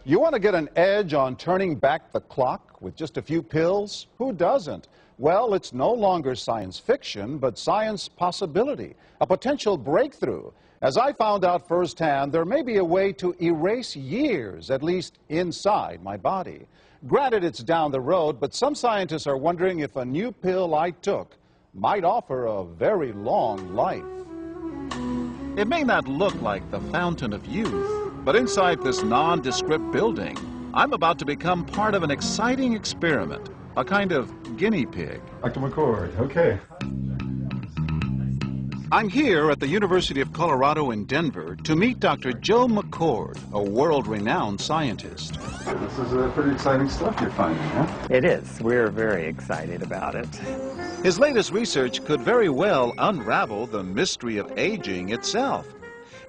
You want to get an edge on turning back the clock with just a few pills? Who doesn't? Well, it's no longer science fiction, but science possibility, a potential breakthrough. As I found out firsthand, there may be a way to erase years, at least inside my body. Granted, it's down the road, but some scientists are wondering if a new pill I took might offer a very long life. It may not look like the fountain of youth, but inside this nondescript building, I'm about to become part of an exciting experiment, a kind of guinea pig. Dr. McCord, okay. I'm here at the University of Colorado in Denver to meet Dr. Joe McCord, a world-renowned scientist. This is pretty exciting stuff you're finding, huh? It is. We're very excited about it. His latest research could very well unravel the mystery of aging itself.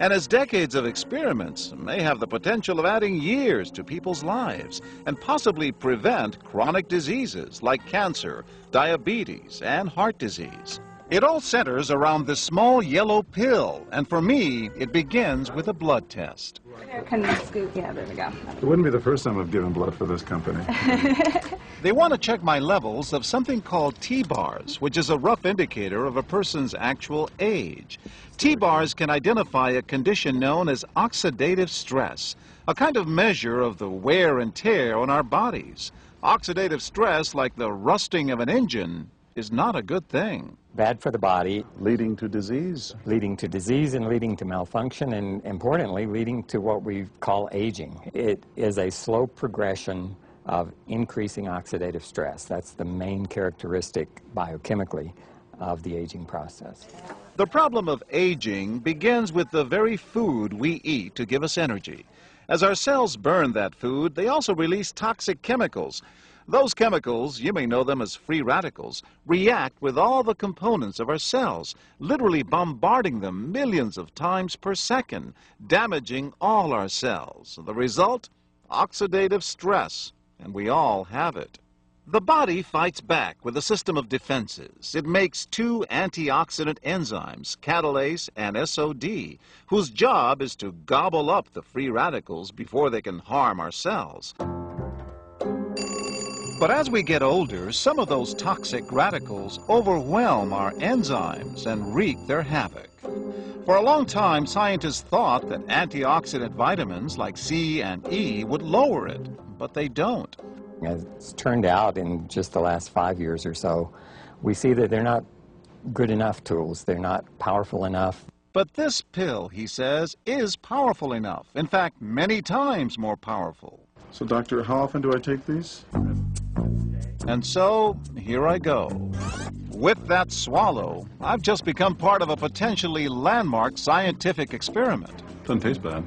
And his decades of experiments may have the potential of adding years to people's lives and possibly prevent chronic diseases like cancer, diabetes, and heart disease. It all centers around this small yellow pill, and for me, it begins with a blood test. Can you scoop? Yeah, there we go. It wouldn't be the first time I've given blood for this company. They want to check my levels of something called T-bars, which is a rough indicator of a person's actual age. T-bars can identify a condition known as oxidative stress, a kind of measure of the wear and tear on our bodies. Oxidative stress, like the rusting of an engine, is not a good thing. Bad for the body. Leading to disease? Leading to disease and leading to malfunction, and importantly, leading to what we call aging. It is a slow progression of increasing oxidative stress. That's the main characteristic biochemically of the aging process. The problem of aging begins with the very food we eat to give us energy. As our cells burn that food, they also release toxic chemicals. Those chemicals, you may know them as free radicals, react with all the components of our cells, literally bombarding them millions of times per second, damaging all our cells. The result? Oxidative stress, and we all have it. The body fights back with a system of defenses. It makes two antioxidant enzymes, catalase and SOD, whose job is to gobble up the free radicals before they can harm our cells. But as we get older, some of those toxic radicals overwhelm our enzymes and wreak their havoc. For a long time, scientists thought that antioxidant vitamins like C and E would lower it, but they don't. As it's turned out in just the last 5 years or so, we see that they're not good enough tools. They're not powerful enough. But this pill, he says, is powerful enough. In fact, many times more powerful. So, doctor, how often do I take these? And so, here I go. With that swallow, I've just become part of a potentially landmark scientific experiment. Doesn't taste bad.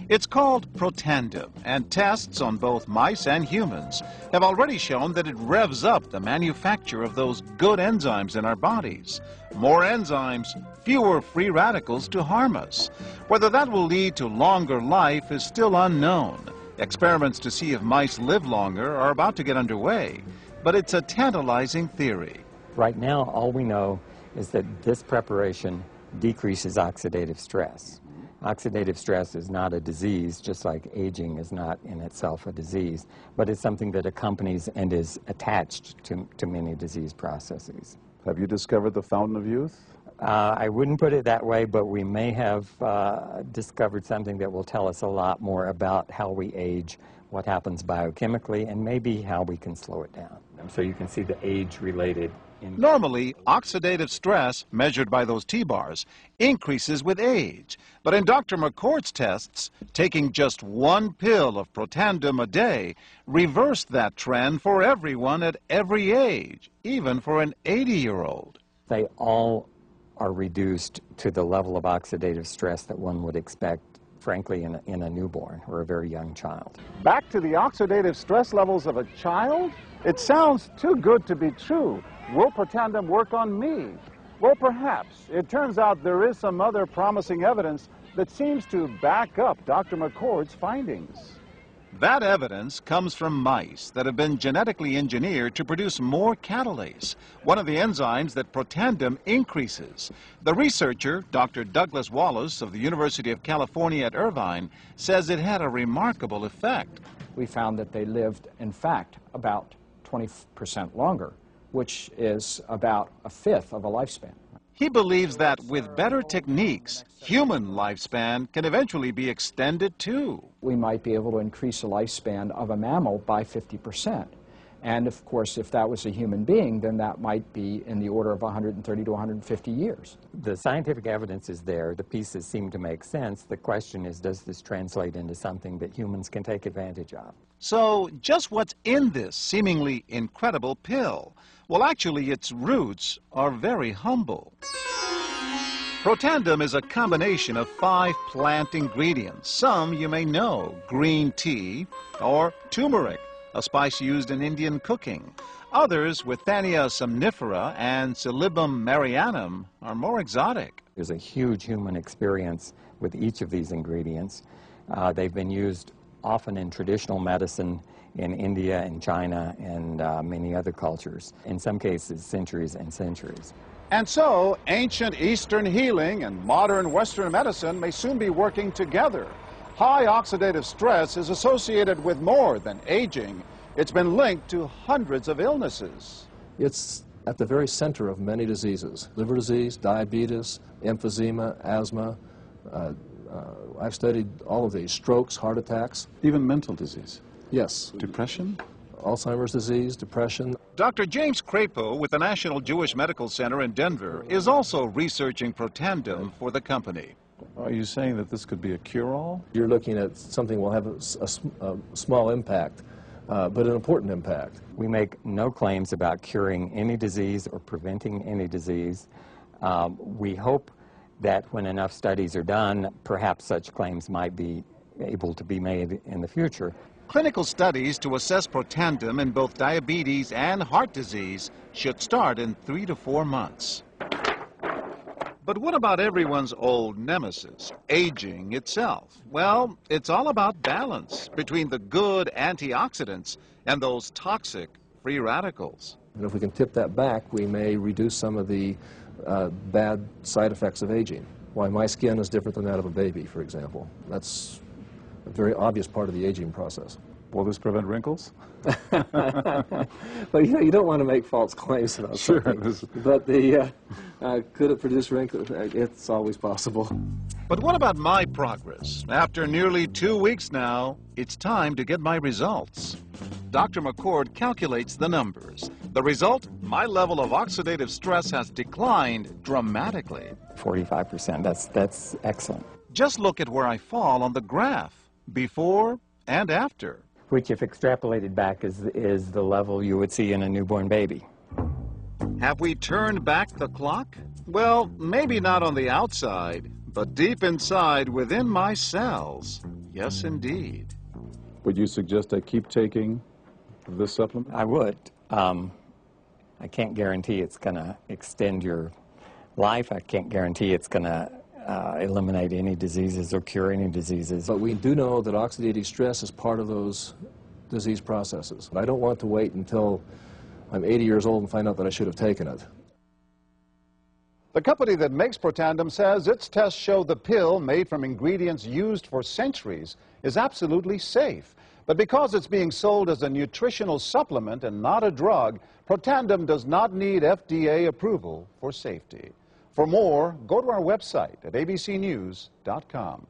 It's called Protandim, and tests on both mice and humans have already shown that it revs up the manufacture of those good enzymes in our bodies. More enzymes, fewer free radicals to harm us. Whether that will lead to longer life is still unknown. Experiments to see if mice live longer are about to get underway, but it's a tantalizing theory. Right now, all we know is that this preparation decreases oxidative stress. Oxidative stress is not a disease, just like aging is not in itself a disease, but it's something that accompanies and is attached to many disease processes. Have you discovered the fountain of youth? I wouldn't put it that way, but we may have discovered something that will tell us a lot more about how we age, what happens biochemically, and maybe how we can slow it down. So you can see the age-related. Normally, oxidative stress, measured by those T-bars, increases with age. But in Dr. McCord's tests, taking just one pill of Protandim a day reversed that trend for everyone at every age, even for an 80-year-old. They all are reduced to the level of oxidative stress that one would expect, frankly, in a newborn or a very young child. Back to the oxidative stress levels of a child? It sounds too good to be true. Will Protandim work on me? Well, perhaps. It turns out there is some other promising evidence that seems to back up Dr. McCord's findings. That evidence comes from mice that have been genetically engineered to produce more catalase, one of the enzymes that Protandim increases. The researcher, Dr. Douglas Wallace of the University of California at Irvine, says it had a remarkable effect. We found that they lived, in fact, about 20% longer, which is about a fifth of a lifespan. He believes that with better techniques, human lifespan can eventually be extended too. We might be able to increase the lifespan of a mammal by 50%. And of course, if that was a human being, then that might be in the order of 130 to 150 years. The scientific evidence is there. The pieces seem to make sense. The question is, does this translate into something that humans can take advantage of? So, just what's in this seemingly incredible pill? Well, actually, its roots are very humble. Protandim is a combination of 5 plant ingredients. Some you may know: green tea or turmeric, a spice used in Indian cooking. Others, Withania somnifera and Silybum marianum, are more exotic. There's a huge human experience with each of these ingredients. They've been used often in traditional medicine in India and China and many other cultures, in some cases centuries and centuries. And so, ancient Eastern healing and modern Western medicine may soon be working together. High oxidative stress is associated with more than aging. It's been linked to hundreds of illnesses. It's at the very center of many diseases: liver disease, diabetes, emphysema, asthma. I've studied all of these: strokes, heart attacks. Even mental disease. Yes. Depression? Alzheimer's disease, depression. Dr. James Crapo with the National Jewish Medical Center in Denver is also researching Protandim for the company. Are you saying that this could be a cure-all? You're looking at something will have a small impact, but an important impact. We make no claims about curing any disease or preventing any disease. We hope that when enough studies are done, perhaps such claims might be able to be made in the future. Clinical studies to assess Protandim in both diabetes and heart disease should start in 3 to 4 months. But what about everyone's old nemesis, aging itself? Well, it's all about balance between the good antioxidants and those toxic free radicals. And if we can tip that back, we may reduce some of the bad side effects of aging. Why my skin is different than that of a baby, for example. That's a very obvious part of the aging process. Will this prevent wrinkles? But you don't want to make false claims about something. But could it produce wrinkles? It's always possible. But what about my progress? After nearly 2 weeks now, it's time to get my results. Dr. McCord calculates the numbers. The result? My level of oxidative stress has declined dramatically. 45%, that's excellent. Just look at where I fall on the graph, before and after. Which, if extrapolated back, is the level you would see in a newborn baby. Have we turned back the clock? Well, maybe not on the outside, but deep inside within my cells. Yes, indeed. Would you suggest I keep taking this supplement? I would. I can't guarantee it's going to extend your life. I can't guarantee it's going to eliminate any diseases or cure any diseases. But we do know that oxidative stress is part of those disease processes. I don't want to wait until I'm 80 years old and find out that I should have taken it. The company that makes Protandim says its tests show the pill, made from ingredients used for centuries, is absolutely safe. But because it's being sold as a nutritional supplement and not a drug, Protandim does not need FDA approval for safety. For more, go to our website at abcnews.com.